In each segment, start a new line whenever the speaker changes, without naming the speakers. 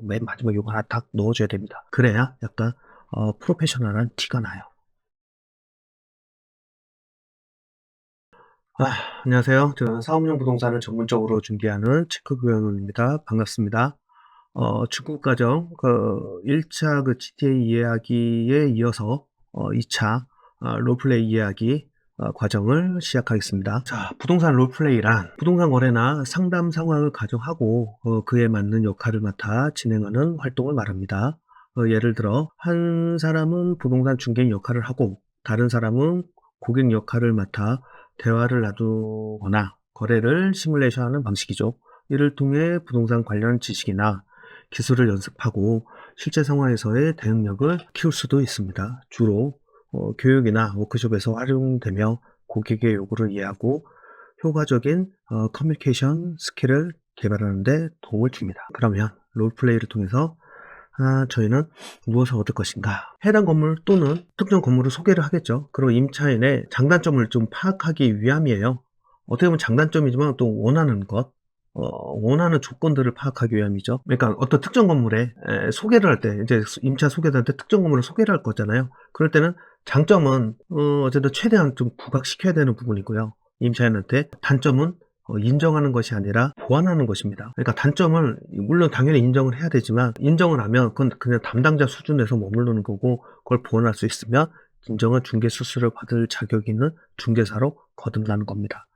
맨 마지막에 요거 하나 딱 넣어줘야 됩니다. 그래야 약간 프로페셔널한 티가 나요. 아, 안녕하세요. 저는 사업용 부동산을 전문적으로 중개하는 체크구현훈입니다. 반갑습니다. 중국 과정 1차 GTA 이야기에 이어서 2차 롤플레이 이야기 과정을 시작하겠습니다. 자, 부동산 롤플레이란 부동산 거래나 상담 상황을 가정하고 그에 맞는 역할을 맡아 진행하는 활동을 말합니다. 예를 들어 한 사람은 부동산 중개인 역할을 하고 다른 사람은 고객 역할을 맡아 대화를 나누거나 거래를 시뮬레이션하는 방식이죠. 이를 통해 부동산 관련 지식이나 기술을 연습하고 실제 상황에서의 대응력을 키울 수도 있습니다. 주로 교육이나 워크숍에서 활용되며 고객의 요구를 이해하고 효과적인 커뮤니케이션 스킬을 개발하는 데 도움을 줍니다. 그러면 롤플레이를 통해서 저희는 무엇을 얻을 것인가? 해당 건물 또는 특정 건물을 소개를 하겠죠. 그리고 임차인의 장단점을 좀 파악하기 위함이에요. 어떻게 보면 장단점이지만 또 원하는 것, 원하는 조건들을 파악하기 위함이죠. 그러니까 어떤 특정 건물에 소개를 할 때, 이제 임차 소개를 할 때 특정 건물을 소개를 할 거잖아요. 그럴 때는 장점은 어쨌든 최대한 좀 부각시켜야 되는 부분이고요. 임차인한테 단점은 인정하는 것이 아니라 보완하는 것입니다. 그러니까 단점을 물론 당연히 인정을 해야 되지만 인정을 하면 그건 그냥 담당자 수준에서 머무르는 거고 그걸 보완할 수 있으면 인정한 중개 수수료를 받을 자격이 있는 중개사로 거듭나는 겁니다.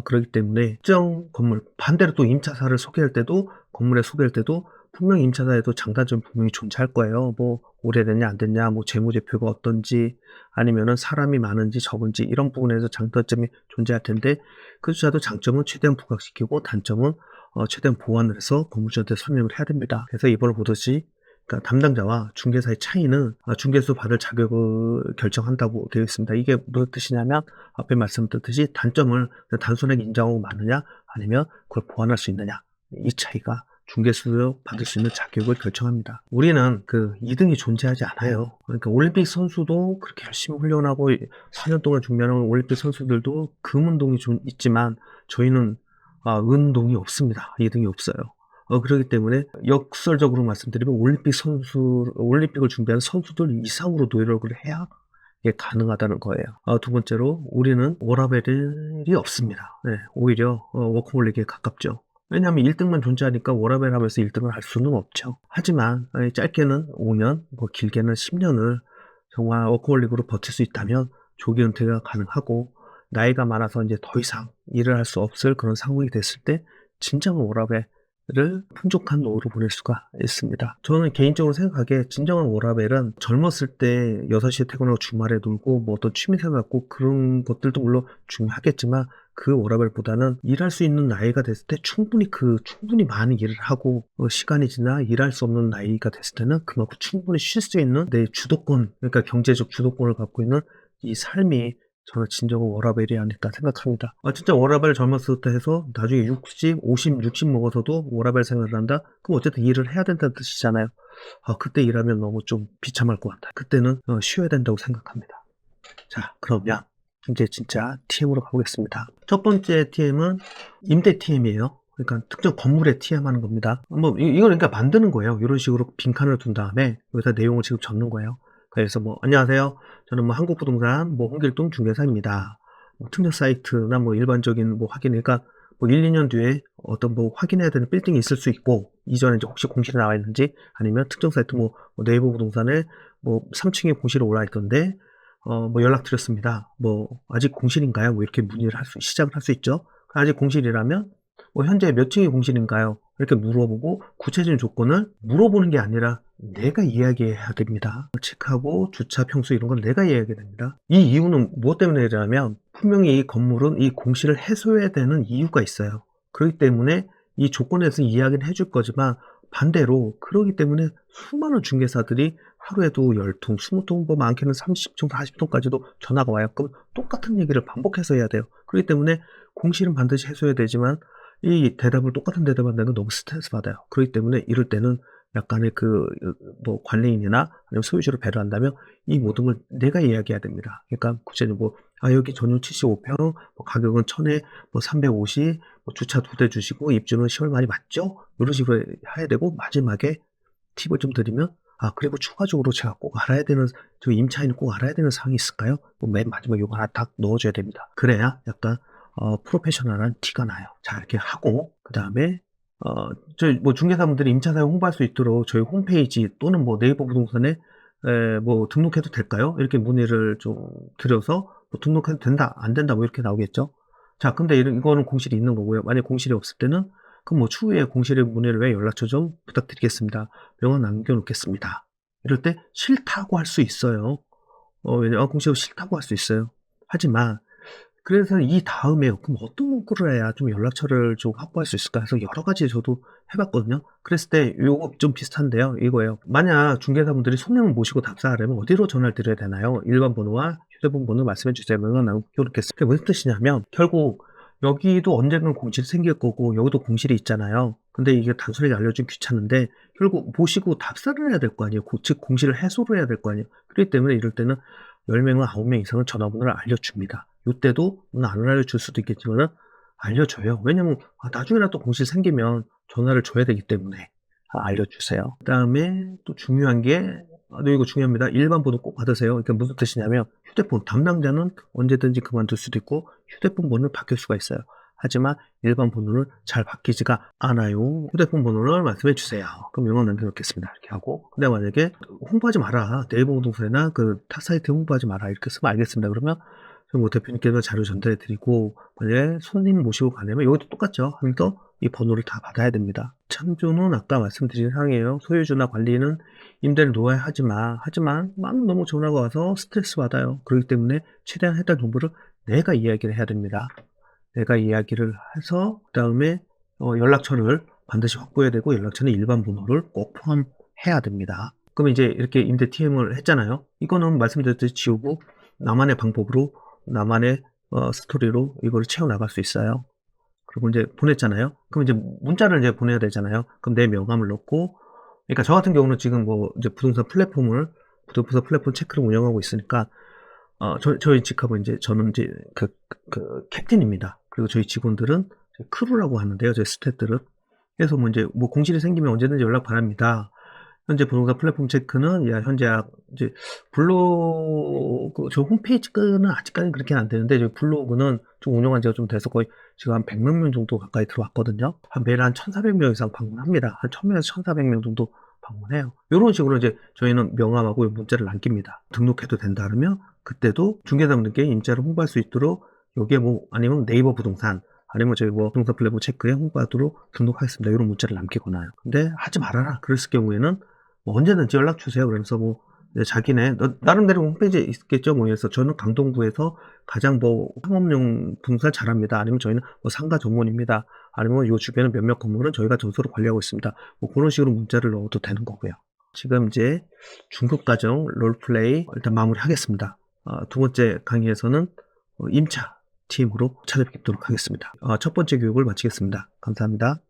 그렇기 때문에 특정 건물 반대로 또 임차사를 소개할 때도 건물에 소개할 때도 분명히 임차사에도 장단점이 분명히 존재할 거예요. 뭐 오래됐냐 안 됐냐, 뭐 재무제표가 어떤지 아니면은 사람이 많은지 적은지 이런 부분에서 장단점이 존재할 텐데 그조차도 장점은 최대한 부각시키고 단점은 최대한 보완을 해서 건물주한테 설명을 해야 됩니다. 그래서 이번에 보듯이 그러니까 담당자와 중개사의 차이는 중개수 받을 자격을 결정한다고 되어 있습니다. 이게 무슨 뜻이냐면 앞에 말씀드렸듯이 단점을 단순하게 인정하고 마느냐 아니면 그걸 보완할 수 있느냐 이 차이가 중개수로 받을 수 있는 자격을 결정합니다. 우리는 그 2등이 존재하지 않아요. 그러니까 올림픽 선수도 그렇게 열심히 훈련하고 4년 동안 준비하는 올림픽 선수들도 금운동이 있지만 저희는 은동이 없습니다. 2등이 없어요. 그렇기 때문에 역설적으로 말씀드리면 올림픽을 준비하는 선수들 이상으로 노력을 해야 이게 가능하다는 거예요. 두 번째로 우리는 워라밸이 없습니다. 네, 오히려 워커홀릭에 가깝죠. 왜냐하면 1등만 존재하니까 워라밸 하면서 1등을 할 수는 없죠. 하지만 짧게는 5년, 뭐 길게는 10년을 정말 워커홀릭으로 버틸 수 있다면 조기 은퇴가 가능하고 나이가 많아서 이제 더 이상 일을 할 수 없을 그런 상황이 됐을 때 진정한 워라밸을 풍족한 노후로 보낼 수가 있습니다. 저는 개인적으로 생각하기에 진정한 워라밸은 젊었을 때 6시에 퇴근하고 주말에 놀고 뭐 어떤 취미생활 갖고 그런 것들도 물론 중요하겠지만 그 워라밸보다는 일할 수 있는 나이가 됐을 때 충분히 많은 일을 하고 시간이 지나 일할 수 없는 나이가 됐을 때는 그만큼 충분히 쉴 수 있는 내 주도권, 그러니까 경제적 주도권을 갖고 있는 이 삶이 저는 진정한 워라밸이 아닐까 생각합니다. 진짜 워라밸 젊었을 때 해서 나중에 60, 50, 60 먹어서도 워라밸 생활을 한다? 그럼 어쨌든 일을 해야 된다는 뜻이잖아요. 그때 일하면 너무 좀 비참할 것 같아요. 그때는 쉬어야 된다고 생각합니다. 자, 그러면 이제 진짜 TM으로 가보겠습니다. 첫 번째 TM은 임대 TM이에요. 그러니까 특정 건물에 TM 하는 겁니다. 뭐 이걸 그러니까 만드는 거예요. 이런 식으로 빈칸을 둔 다음에 여기다 내용을 지금 적는 거예요. 그래서 뭐 안녕하세요. 저는 뭐 한국부동산 뭐 홍길동 중개사입니다. 뭐 특정 사이트나 뭐 일반적인 뭐 확인, 그러니까 뭐 1, 2년 뒤에 어떤 뭐 확인해야 되는 빌딩이 있을 수 있고 이전에 이제 혹시 공실이 나와 있는지 아니면 특정 사이트 뭐 네이버 부동산에 뭐 3층에 공실이 올라 있던데 뭐 연락드렸습니다. 뭐 아직 공실인가요? 뭐 이렇게 문의를 시작을 할 수 있죠. 아직 공실이라면 뭐 현재 몇 층이 공실인가요? 이렇게 물어보고 구체적인 조건을 물어보는 게 아니라 내가 이야기해야 됩니다. 체크하고 주차 평수 이런 건 내가 이야기해야 됩니다. 이 이유는 무엇 때문이냐면 분명히 이 건물은 이 공실을 해소해야 되는 이유가 있어요. 그렇기 때문에 이 조건에서 이야기를 해줄 거지만 반대로 그러기 때문에 수많은 중개사들이 하루에도 10통, 20통, 뭐 많게는 30통, 40통까지도 전화가 와요. 그럼 똑같은 얘기를 반복해서 해야 돼요. 그렇기 때문에 공실은 반드시 해소해야 되지만 이 똑같은 대답을 한다는 건 너무 스트레스 받아요. 그렇기 때문에 이럴 때는 약간의 뭐 관리인이나 아니면 소유주를 배려한다면 이 모든 걸 내가 이야기해야 됩니다. 그러니까 구체적으로 여기 전용 75평, 뭐 가격은 1000에 뭐 350, 뭐 주차 2대 주시고 입주는 10월 말이 맞죠? 이런 식으로 해야 되고 마지막에 팁을 좀 드리면, 그리고 추가적으로 제가 꼭 알아야 되는, 저 임차인은 꼭 알아야 되는 사항이 있을까요? 맨 마지막에 요거 하나 딱 넣어줘야 됩니다. 그래야 약간 프로페셔널한 티가 나요. 자, 이렇게 하고 그다음에 저희 뭐 중개사분들이 임차 사용 홍보할 수 있도록 저희 홈페이지 또는 뭐 네이버 부동산에 뭐 등록해도 될까요? 이렇게 문의를 좀 드려서 뭐 등록해도 된다, 안 된다, 뭐 이렇게 나오겠죠. 자, 근데 이거는 공실이 있는 거고요. 만약 공실이 없을 때는 그럼 뭐 추후에 공실의 문의를 왜 연락처 좀 부탁드리겠습니다. 명함 남겨놓겠습니다. 이럴 때 싫다고 할 수 있어요. 왜냐면 공실이 싫다고 할 수 있어요. 하지만 그래서 이 다음에요. 그럼 어떤 문구를 해야 좀 연락처를 좀 확보할 수 있을까 해서 여러 가지 저도 해 봤거든요. 그랬을 때 요거 좀 비슷한데요. 이거예요. 만약 중개사분들이 손님을 모시고 답사하려면 어디로 전화를 드려야 되나요? 일반 번호와 휴대폰 번호 말씀해 주세요. 명함 남겨놓겠습니다. 그게 무슨 뜻이냐면 결국 여기도 언젠간 공실이 생길 거고 여기도 공실이 있잖아요. 근데 이게 단순하게 알려주면 귀찮은데 결국 모시고 답사를 해야 될 거 아니에요. 즉 공실을 해소를 해야 될 거 아니에요. 그렇기 때문에 이럴 때는 10명은 9명 이상은 전화번호를 알려줍니다. 요때도 물론 안 알려줄 수도 있겠지만은 알려줘요. 왜냐면 나중에라도 공실 생기면 전화를 줘야 되기 때문에 알려주세요. 그다음에 또 중요한 게 네, 이거 중요합니다. 일반 번호 꼭 받으세요. 그러니까 무슨 뜻이냐면 휴대폰 담당자는 언제든지 그만둘 수도 있고 휴대폰 번호를 바뀔 수가 있어요. 하지만 일반 번호는 잘 바뀌지가 않아요. 휴대폰 번호를 말씀해 주세요. 그럼 명함 남겨놓겠습니다. 이렇게 하고. 근데 만약에 홍보하지 마라. 네이버 부동산이나 그 타 사이트 홍보하지 마라. 이렇게 쓰면 알겠습니다. 그러면 뭐 대표님께서 자료 전달해 드리고 만약에 손님 모시고 가려면 이것도 똑같죠. 하면서 이 번호를 다 받아야 됩니다. 참조는 아까 말씀드린 사항이에요. 소유주나 관리는 임대를 놓아야 하지만 막 너무 전화가 와서 스트레스 받아요. 그렇기 때문에 최대한 해당 정보를 내가 이야기를 해야 됩니다. 내가 이야기를 해서 그다음에 연락처를 반드시 확보해야 되고 연락처는 일반 번호를 꼭 포함해야 됩니다. 그럼 이제 이렇게 임대 TM을 했잖아요. 이거는 말씀드렸듯이 지우고 나만의 방법으로 나만의 스토리로 이거를 채워나갈 수 있어요. 그리고 이제 보냈잖아요. 그럼 이제 문자를 이제 보내야 되잖아요. 그럼 내 명함을 넣고, 그러니까 저 같은 경우는 지금 뭐 이제 부동산 플랫폼 체크를 운영하고 있으니까, 저희 직업은 이제 저는 이제 그 캡틴입니다. 그리고 저희 직원들은 크루라고 하는데요. 저희 스태프들은. 그래서 뭐 이제 뭐 공실이 생기면 언제든지 연락 바랍니다. 현재 부동산 플랫폼 체크는 현재 이제 블로그 저 홈페이지는 아직까지는 그렇게 안 되는데 저 블로그는 좀 운영한 지가 좀 돼서 거의 지금 한 100몇 명 정도 가까이 들어왔거든요. 매일 한 1,400명 이상 방문합니다. 한 1,000명에서 1,400명 정도 방문해요. 요런 식으로 이제 저희는 명함하고 문자를 남깁니다. 등록해도 된다 그러면 그때도 중개사분들께 임차를 홍보할 수 있도록 여기에 뭐 아니면 네이버 부동산 아니면 저희 뭐 부동산 플랫폼 체크에 홍보하도록 등록하겠습니다. 이런 문자를 남기거나요. 근데 하지 말아라. 그랬을 경우에는 뭐 언제든지 연락 주세요. 그러면서 뭐 자기네 나름대로 홈페이지에 있겠죠. 뭐 그래서 저는 강동구에서 가장 뭐 상업용 부동산 잘합니다. 아니면 저희는 뭐 상가 전문입니다. 아니면 요 주변에 몇몇 건물은 저희가 전소로 관리하고 있습니다. 뭐 그런 식으로 문자를 넣어도 되는 거고요. 지금 이제 중급 과정 롤플레이 일단 마무리하겠습니다. 두 번째 강의에서는 임차 팀으로 찾아뵙도록 하겠습니다. 첫 번째 교육을 마치겠습니다. 감사합니다.